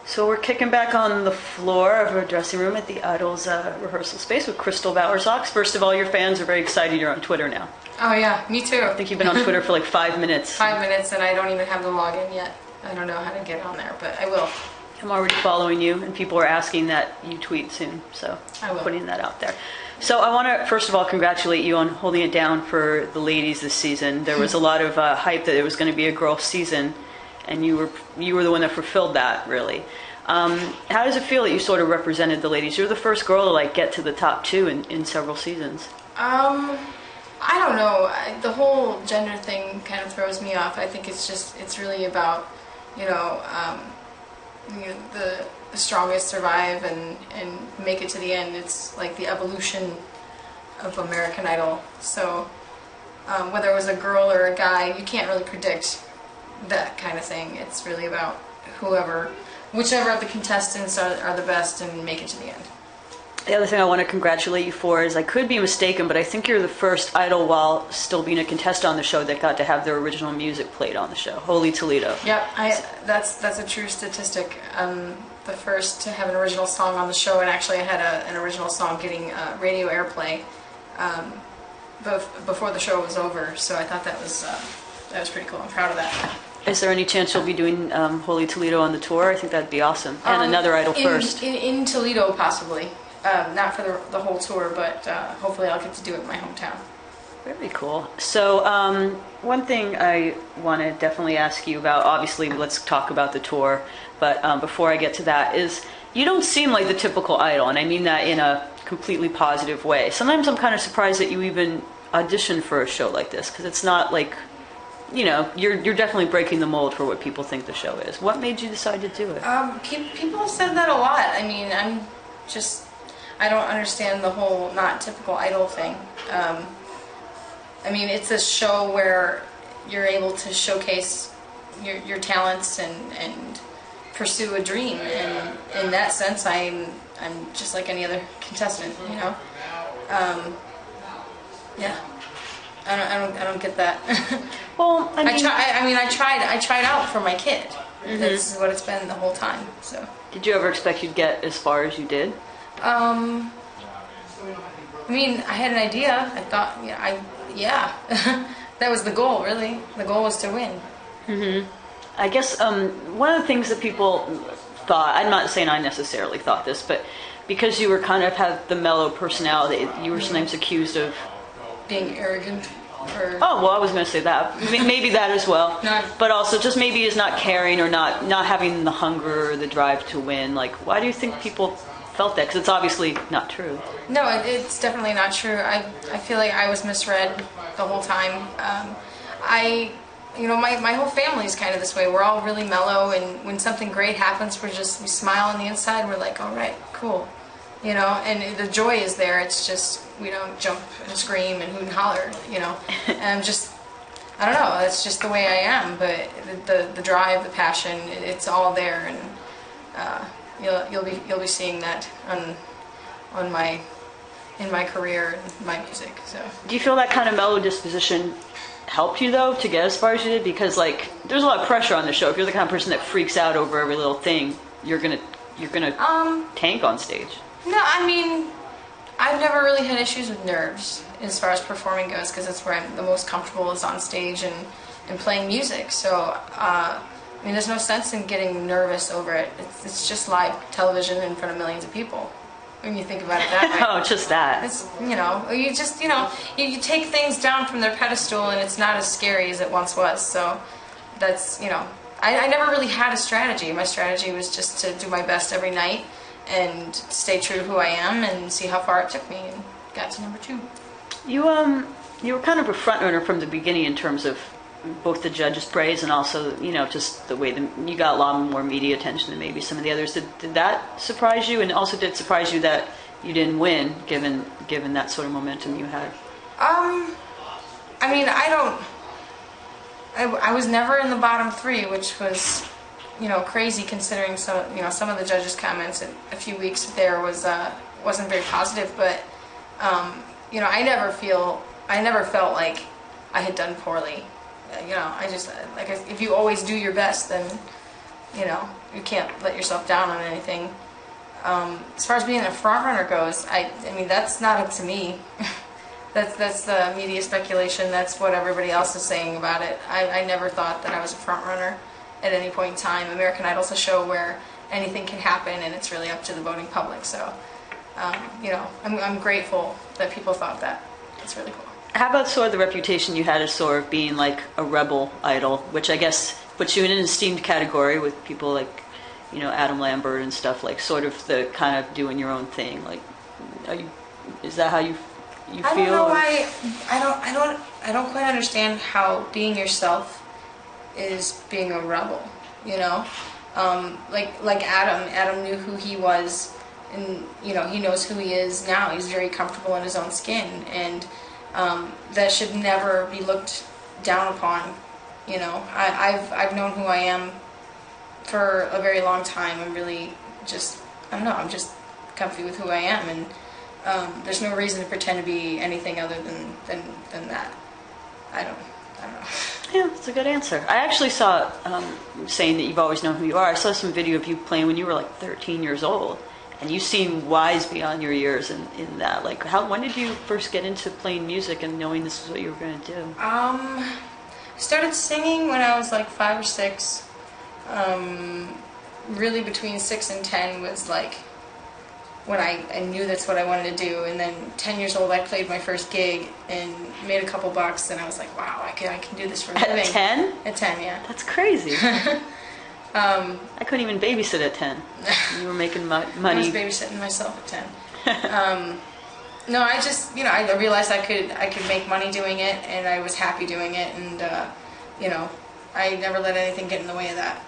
So we're kicking back on the floor of our dressing room at the Idols rehearsal space with Crystal Bowersox. First of all, your fans are very excited you're on Twitter now. Oh yeah, me too. I think you've been on Twitter for like 5 minutes. 5 minutes, and I don't even have the login yet. I don't know how to get on there, but I will. I'm already following you, and people are asking that you tweet soon, so I'm putting that out there. So I want to, first of all, congratulate you on holding it down for the ladies this season. There was a lot of hype that it was going to be a girl season, and you were the one that fulfilled that, really. How does it feel that you sort of represented the ladies? You're the first girl to like get to the top 2 in several seasons. I don't know. The whole gender thing kind of throws me off. I think it's really about, the strongest survive and make it to the end. It's like the evolution of American Idol. So whether it was a girl or a guy, you can't really predict that kind of thing. It's really about whichever of the contestants are the best and make it to the end. The other thing I want to congratulate you for is, I could be mistaken, but I think you're the first Idol while still being a contestant on the show that got to have their original music played on the show, Holy Toledo. Yep, that's a true statistic. The first to have an original song on the show, and actually I had an original song getting radio airplay before the show was over, so I thought that was pretty cool. I'm proud of that. Is there any chance you'll be doing Holy Toledo on the tour? I think that'd be awesome. And another Idol first. In Toledo, possibly. Not for the whole tour, but hopefully I'll get to do it in my hometown. Very cool. So one thing I want to definitely ask you about, obviously let's talk about the tour, but before I get to that, is you don't seem like the typical Idol, and I mean that in a completely positive way. Sometimes I'm kind of surprised that you even auditioned for a show like this, because it's not like, you're definitely breaking the mold for what people think the show is. What made you decide to do it? People have said that a lot. I mean, I don't understand the whole not typical Idol thing. I mean, it's a show where you're able to showcase your talents and pursue a dream. And in that sense, I'm just like any other contestant, Yeah. I don't get that. Well, I mean, I tried out for my kid. Mm-hmm. This is what it's been the whole time. So. Did you ever expect you'd get as far as you did? I mean, I had an idea. I thought, that was the goal, really. The goal was to win. Mm-hmm. I guess one of the things that people thought, I'm not saying I necessarily thought this, but because you were kind of have the mellow personality, you were sometimes accused of being arrogant. Oh, well, I was going to say that. Maybe that as well. No. But also just maybe is not caring or not having the hunger or the drive to win. Like, why do you think people felt that? Because it's obviously not true. No, it's definitely not true. I feel like I was misread the whole time. My whole family's kind of this way. We're all really mellow, and when something great happens, we smile on the inside. We're like, all right, cool. And the joy is there. It's just, we don't jump and scream and hoot and holler, And I don't know, that's just the way I am, but the drive, the passion, it's all there, and you'll be seeing that in my career and my music. So. Do you feel that kind of mellow disposition helped you though to get as far as you did? Because there's a lot of pressure on the show. If you're the kind of person that freaks out over every little thing, you're gonna tank on stage. No, I mean, I've never really had issues with nerves as far as performing goes, because that's where I'm the most comfortable is on stage and playing music. So, there's no sense in getting nervous over it. It's just live television in front of millions of people, when you think about it that way. Oh, just that. It's, you take things down from their pedestal, and it's not as scary as it once was. So that's, I never really had a strategy. My strategy was just to do my best every night and stay true to who I am and see how far it took me, and got to number 2. You were kind of a front runner from the beginning in terms of both the judges' praise and also, just the way you got a lot more media attention than maybe some of the others. Did that surprise you? And also did it surprise you that you didn't win, given that sort of momentum you had? I was never in the bottom 3, which was, crazy considering some of the judges' comments a few weeks there wasn't very positive, but I never felt like I had done poorly. If you always do your best, then You can't let yourself down on anything. As far as being a front runner goes, I mean, that's not up to me. That's the media speculation. That's what everybody else is saying about it. I never thought that I was a front runner at any point in time. American Idol's a show where anything can happen, and it's really up to the voting public. So, I'm grateful that people thought that. It's really cool. How about sort of the reputation you had as sort of being like a rebel idol, which I guess puts you in an esteemed category with people like, Adam Lambert and stuff, like sort of the kind of doing your own thing. Like, is that how you feel? I don't know why. I don't quite understand how being yourself is being a rebel. Like Adam. Adam knew who he was, and he knows who he is now. He's very comfortable in his own skin, and that should never be looked down upon. I've known who I am for a very long time. I'm really just, I don't know, I'm just comfy with who I am, and there's no reason to pretend to be anything other than that. I don't know. Yeah, that's a good answer. I actually saw, saying that you've always known who you are, I saw some video of you playing when you were like 13 years old, and you seem wise beyond your years in that. Like, when did you first get into playing music and knowing this is what you were going to do? I started singing when I was like 5 or 6. Really between 6 and 10 was like when I knew that's what I wanted to do. And then 10 years old, I played my first gig and made a couple bucks, and I was like, wow, I can do this for a living. At 10? At 10, yeah. That's crazy. I couldn't even babysit at 10. You were making money. I was babysitting myself at 10. No, I just, I realized I could make money doing it, and I was happy doing it, and, I never let anything get in the way of that.